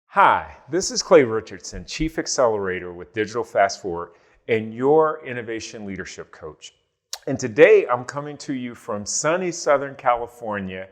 Hi, this is Clay Richardson, Chief Accelerator with Digital FastForward and your Innovation Leadership Coach. And today I'm coming to you from sunny Southern California,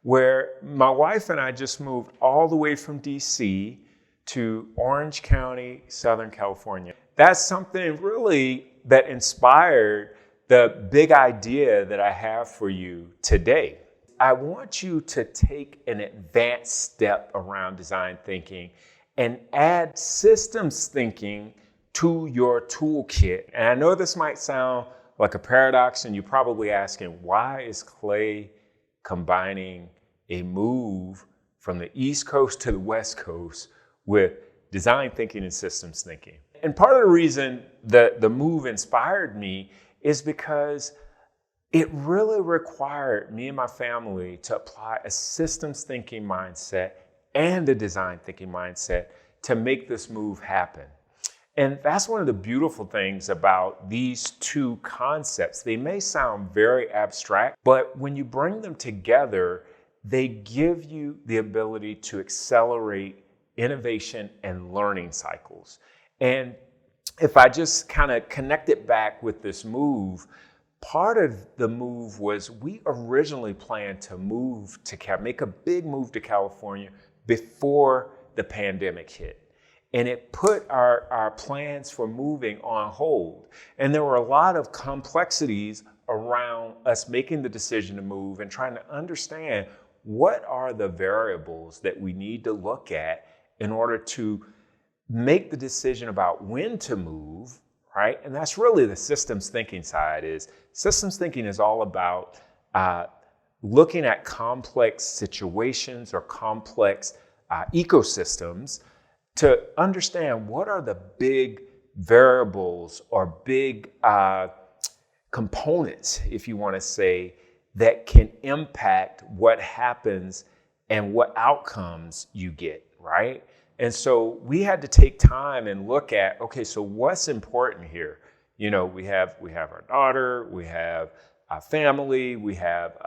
where my wife and I just moved all the way from DC to Orange County, Southern California. That's something really that inspired the big idea that I have for you today. I want you to take an advanced step around design thinking and add systems thinking to your toolkit. And I know this might sound like a paradox, and you're probably asking, why is Clay combining a move from the East Coast to the West Coast with design thinking and systems thinking? And part of the reason that the move inspired me is because it really required me and my family to apply a systems thinking mindset and a design thinking mindset to make this move happen. And that's one of the beautiful things about these two concepts. They may sound very abstract, but when you bring them together, they give you the ability to accelerate innovation and learning cycles. And if I just kind of connect it back with this move, part of the move was we originally planned to make a big move to California before the pandemic hit. And it put our plans for moving on hold. And there were a lot of complexities around us making the decision to move and trying to understand what are the variables that we need to look at in order to make the decision about when to move, right? And that's really the systems thinking side. Systems thinking is all about looking at complex situations or complex ecosystems to understand what are the big variables or big components, if you want to say, that can impact what happens and what outcomes you get, right? And so we had to take time and look at, okay, so what's important here? You know, we have our daughter, we have our family, we have,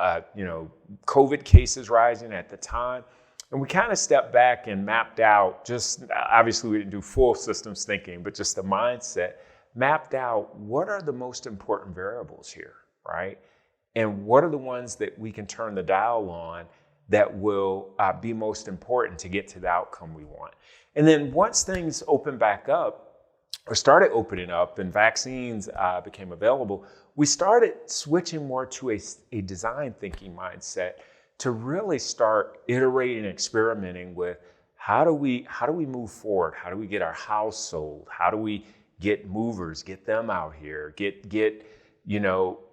COVID cases rising at the time. And we kind of stepped back and mapped out obviously we didn't do full systems thinking, but just the mindset, mapped out what are the most important variables here, right? And what are the ones that we can turn the dial on that will be most important to get to the outcome we want. And then once things open back up, or started opening up and vaccines became available, we started switching more to a design thinking mindset to really start iterating and experimenting with how do we move forward? How do we get our house sold? How do we get movers, get them out here, get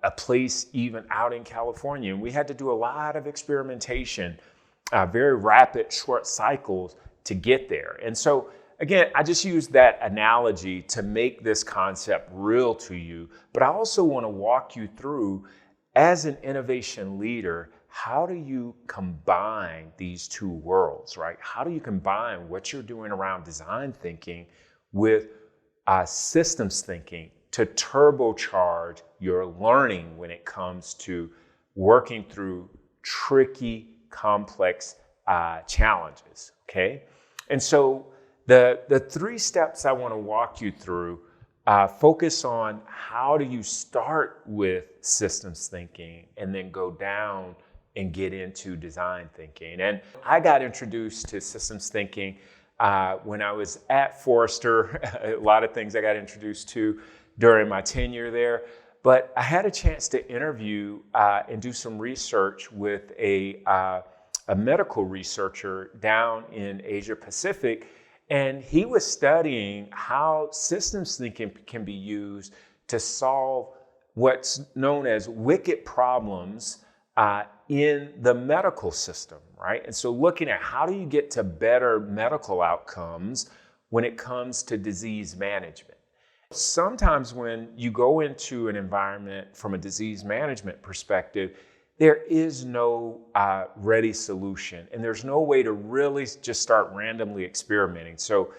a place even out in California? And we had to do a lot of experimentation, very rapid, short cycles to get there. And so, again, I just use that analogy to make this concept real to you, but I also want to walk you through, as an innovation leader, how do you combine these two worlds, right? How do you combine what you're doing around design thinking with systems thinking to turbocharge your learning when it comes to working through tricky, complex challenges, okay? And so the three steps I want to walk you through focus on how do you start with systems thinking and then go down and get into design thinking. And I got introduced to systems thinking when I was at Forrester. A lot of things I got introduced to during my tenure there. But I had a chance to interview and do some research with a medical researcher down in Asia Pacific. And he was studying how systems thinking can be used to solve what's known as wicked problems in the medical system, right? And so looking at how do you get to better medical outcomes when it comes to disease management. Sometimes when you go into an environment from a disease management perspective, there is no ready solution, and there's no way to really just start randomly experimenting. So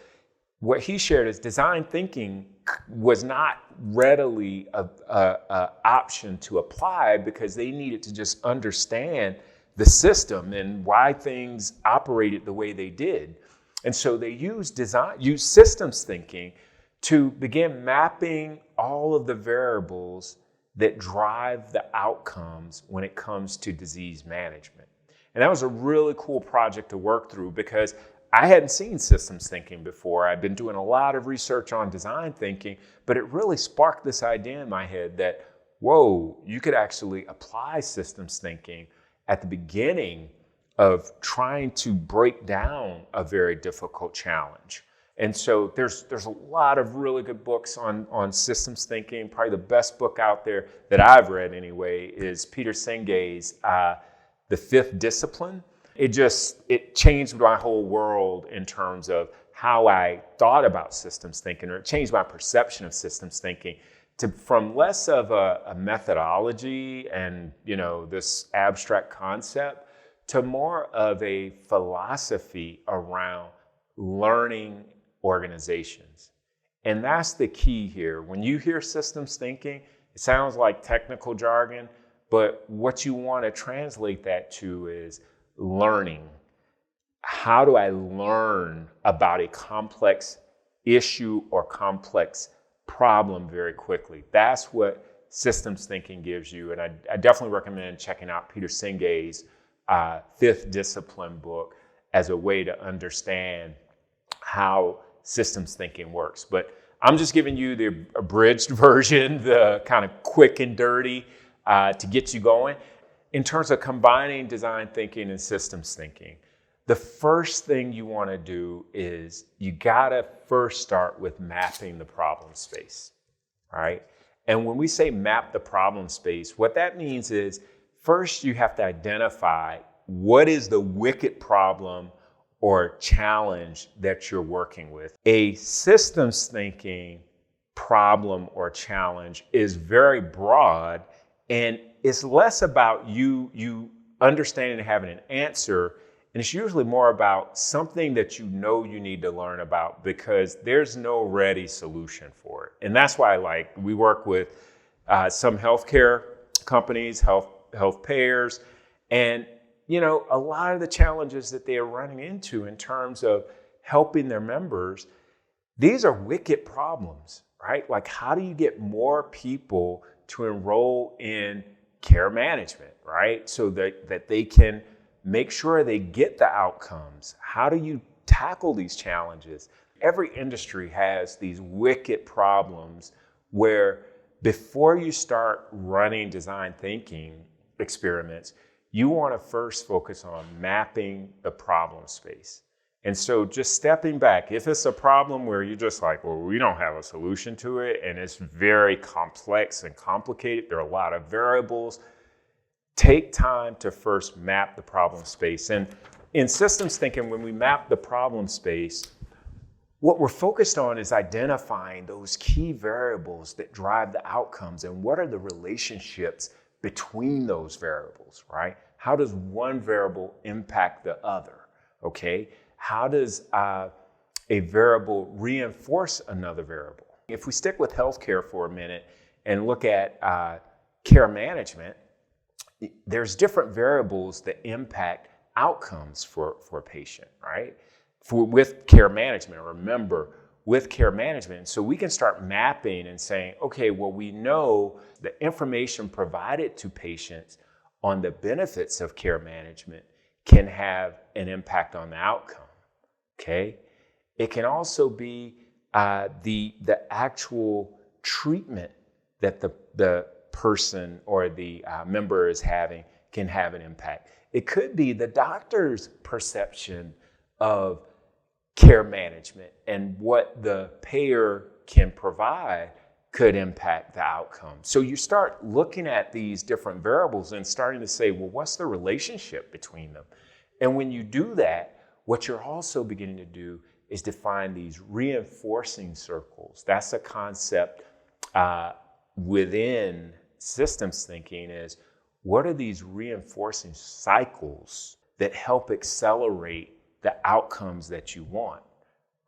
what he shared is design thinking was not readily a option to apply because they needed to just understand the system and why things operated the way they did. And so they used systems thinking to begin mapping all of the variables that drive the outcomes when it comes to disease management. And that was a really cool project to work through because I hadn't seen systems thinking before. I'd been doing a lot of research on design thinking, but it really sparked this idea in my head that, whoa, you could actually apply systems thinking at the beginning of trying to break down a very difficult challenge. And so there's a lot of really good books on systems thinking. Probably the best book out there that I've read anyway is Peter Senge's The Fifth Discipline. It changed my whole world in terms of how I thought about systems thinking, or it changed my perception of systems thinking from less of a methodology and, this abstract concept to more of a philosophy around learning organizations. And that's the key here. When you hear systems thinking, it sounds like technical jargon, but what you want to translate that to is learning. How do I learn about a complex issue or complex problem very quickly? That's what systems thinking gives you. And I definitely recommend checking out Peter Senge's Fifth Discipline book as a way to understand how systems thinking works. But I'm just giving you the abridged version, the kind of quick and dirty to get you going. In terms of combining design thinking and systems thinking, the first thing you want to do is you got to first start with mapping the problem space, right? And when we say map the problem space, what that means is first you have to identify what is the wicked problem or challenge that you're working with. A systems thinking problem or challenge is very broad, and it's less about you understanding and having an answer, and it's usually more about something that you need to learn about because there's no ready solution for it. And that's why we work with some healthcare companies, health payers, and a lot of the challenges that they are running into in terms of helping their members, these are wicked problems, right? Like, how do you get more people to enroll in care management, right? So that they can make sure they get the outcomes. How do you tackle these challenges? Every industry has these wicked problems where before you start running design thinking experiments, you want to first focus on mapping the problem space. And so just stepping back, if it's a problem where you're just like, well, we don't have a solution to it, and it's very complex and complicated, there are a lot of variables, take time to first map the problem space. And in systems thinking, when we map the problem space, what we're focused on is identifying those key variables that drive the outcomes and what are the relationships between those variables, right? How does one variable impact the other, okay? How does a variable reinforce another variable? If we stick with healthcare for a minute and look at care management, there's different variables that impact outcomes for a patient, right? With care management, remember, with care management. So we can start mapping and saying, okay, well, we know the information provided to patients on the benefits of care management can have an impact on the outcome, okay? It can also be the actual treatment that the person or the member is having can have an impact. It could be the doctor's perception of care management and what the payer can provide could impact the outcome. So you start looking at these different variables and starting to say, well, what's the relationship between them? And when you do that, what you're also beginning to do is define these reinforcing circles. That's a concept within systems thinking is, what are these reinforcing cycles that help accelerate the outcomes that you want,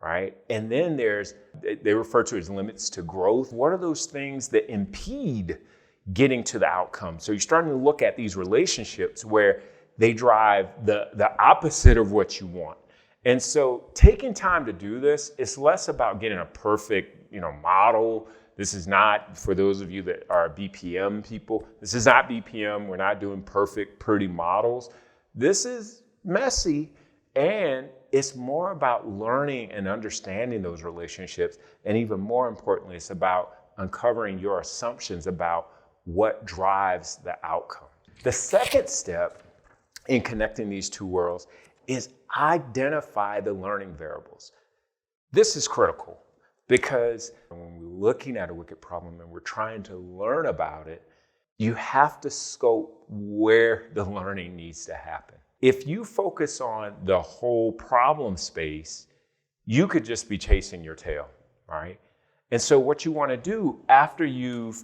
right? And then they refer to as limits to growth. What are those things that impede getting to the outcome? So you're starting to look at these relationships where they drive the opposite of what you want. And so taking time to do this, it's less about getting a perfect, model. This is not, for those of you that are BPM people, this is not BPM. We're not doing perfect, pretty models. This is messy, and it's more about learning and understanding those relationships. And even more importantly, it's about uncovering your assumptions about what drives the outcome. The second step in connecting these two worlds is identify the learning variables. This is critical because when we're looking at a wicked problem and we're trying to learn about it, you have to scope where the learning needs to happen. If you focus on the whole problem space, you could just be chasing your tail, right? And so what you want to do after you've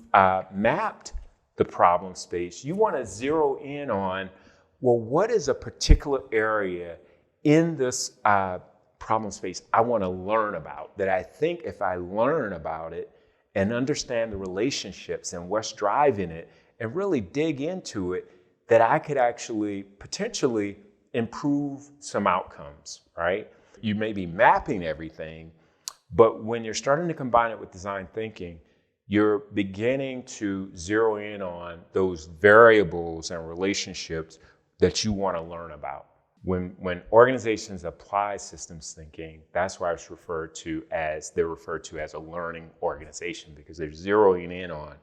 mapped the problem space, you want to zero in on, well, what is a particular area in this problem space I want to learn about that I think if I learn about it and understand the relationships and what's driving it and really dig into it, that I could actually potentially improve some outcomes, right? You may be mapping everything, but when you're starting to combine it with design thinking, you're beginning to zero in on those variables and relationships that you want to learn about. When organizations apply systems thinking, that's why they're referred to as a learning organization, because they're zeroing in on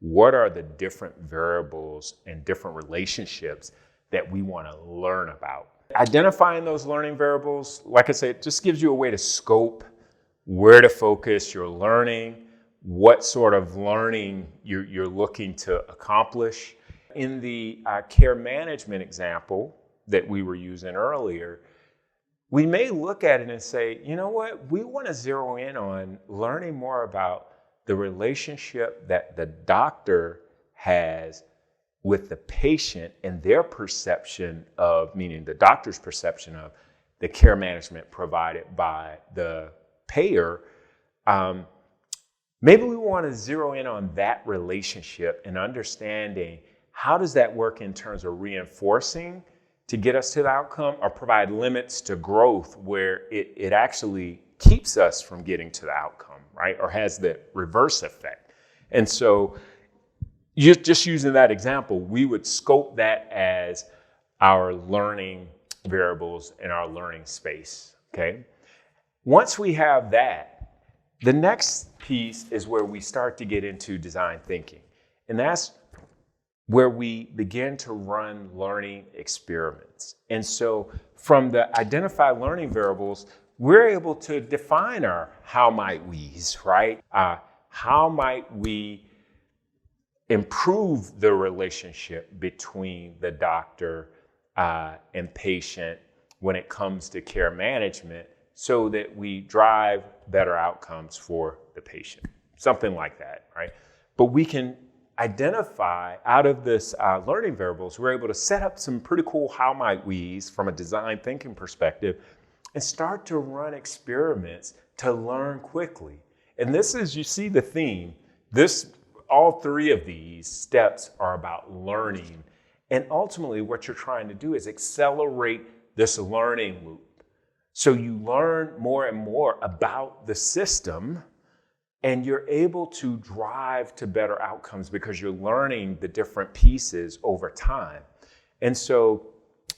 what are the different variables and different relationships that we want to learn about. Identifying those learning variables, like I said, just gives you a way to scope where to focus your learning, what sort of learning you're looking to accomplish. In the care management example that we were using earlier, we may look at it and say, you know what, we want to zero in on learning more about the relationship that the doctor has with the patient and their perception of, meaning the doctor's perception of the care management provided by the payer. Maybe we want to zero in on that relationship and understanding how does that work in terms of reinforcing to get us to the outcome, or provide limits to growth where it actually keeps us from getting to the outcome, right? Or has the reverse effect. And so just using that example, we would scope that as our learning variables in our learning space, okay? Once we have that, the next piece is where we start to get into design thinking. And that's where we begin to run learning experiments. And so from the identified learning variables, we're able to define our how might we's, right? How might we improve the relationship between the doctor and patient when it comes to care management so that we drive better outcomes for the patient, something like that, right? But we can identify out of this learning variables, we're able to set up some pretty cool how might we's from a design thinking perspective and start to run experiments to learn quickly. And this is, you see the theme, all three of these steps are about learning. And ultimately what you're trying to do is accelerate this learning loop. So you learn more and more about the system, and you're able to drive to better outcomes because you're learning the different pieces over time. And so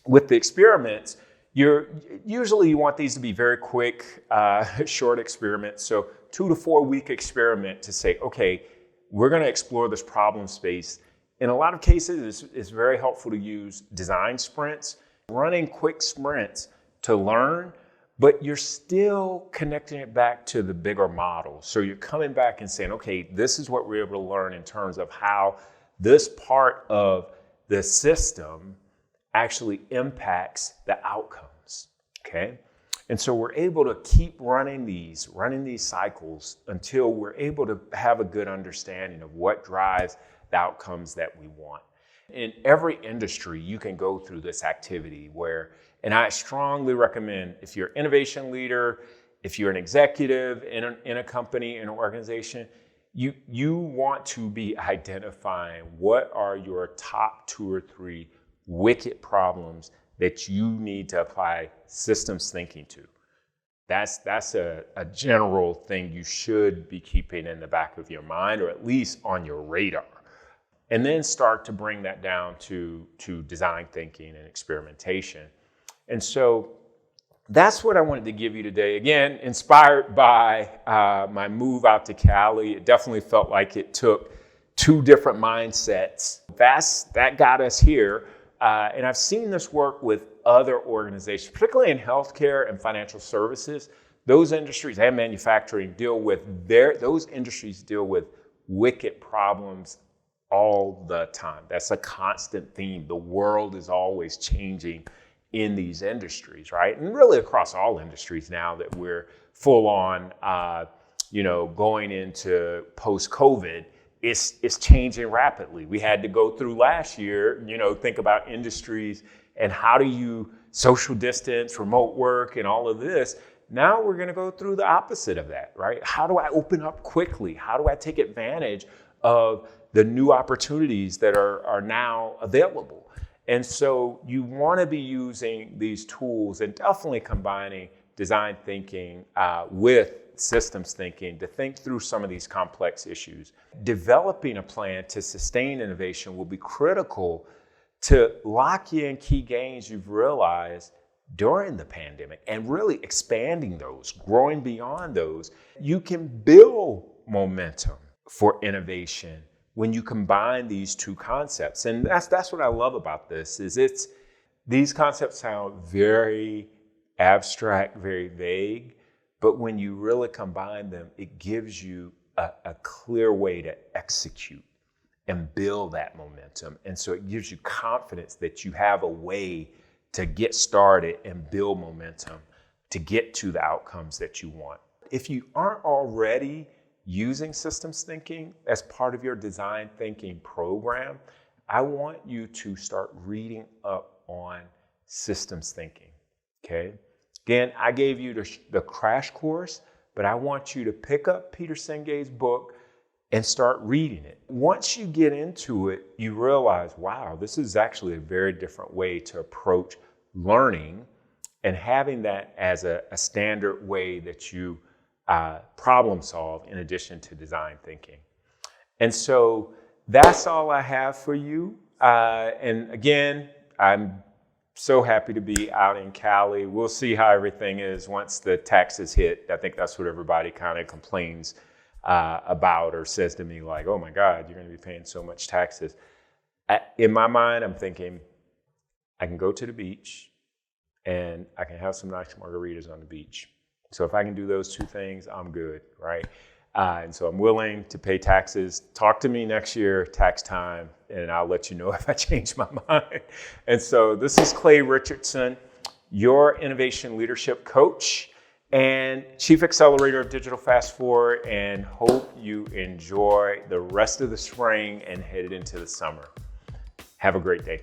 with the experiments, you want these to be very quick, short experiments. So 2 to 4 week experiment to say, okay, we're going to explore this problem space. In a lot of cases, it's very helpful to use design sprints, running quick sprints to learn, but you're still connecting it back to the bigger model. So you're coming back and saying, okay, this is what we're able to learn in terms of how this part of the system actually impacts the outcomes, okay? And so we're able to keep running these cycles until we're able to have a good understanding of what drives the outcomes that we want. In every industry, you can go through this activity and I strongly recommend if you're an innovation leader, if you're an executive in a company, in an organization, you want to be identifying what are your top 2 or 3 wicked problems that you need to apply systems thinking to. That's a general thing you should be keeping in the back of your mind, or at least on your radar. And then start to bring that down to design thinking and experimentation. And so that's what I wanted to give you today. Again, inspired by my move out to Cali. It definitely felt like it took 2 different mindsets. That got us here. And I've seen this work with other organizations, particularly in healthcare and financial services. Those industries and manufacturing those industries deal with wicked problems all the time. That's a constant theme. The world is always changing in these industries, right? And really across all industries now that we're full on, going into post-COVID, it's changing rapidly. We had to go through last year, think about industries and how do you social distance, remote work, and all of this. Now we're going to go through the opposite of that, right? How do I open up quickly? How do I take advantage of the new opportunities that are now available? And so you want to be using these tools and definitely combining design thinking with systems thinking to think through some of these complex issues. Developing a plan to sustain innovation will be critical to lock in key gains you've realized during the pandemic and really expanding those, growing beyond those. You can build momentum for innovation when you combine these 2 concepts. And that's what I love about this, is these concepts sound very abstract, very vague, but when you really combine them, it gives you a clear way to execute and build that momentum. And so it gives you confidence that you have a way to get started and build momentum to get to the outcomes that you want. If you aren't already using systems thinking as part of your design thinking program, I want you to start reading up on systems thinking, okay? Again, I gave you the crash course, but I want you to pick up Peter Senge's book and start reading it. Once you get into it, you realize, wow, this is actually a very different way to approach learning, and having that as a standard way that you problem solve in addition to design thinking. And so that's all I have for you. And again, I'm so happy to be out in Cali. We'll see how everything is once the taxes hit. I think that's what everybody kind of complains about or says to me, like, oh my God, you're going to be paying so much taxes. In my mind, I'm thinking I can go to the beach and I can have some nice margaritas on the beach. So if I can do those 2 things, I'm good, right? And so I'm willing to pay taxes. Talk to me next year, tax time, and I'll let you know if I change my mind. And so this is Clay Richardson, your innovation leadership coach and Chief Accelerator of Digital FastForward, and hope you enjoy the rest of the spring and headed into the summer. Have a great day.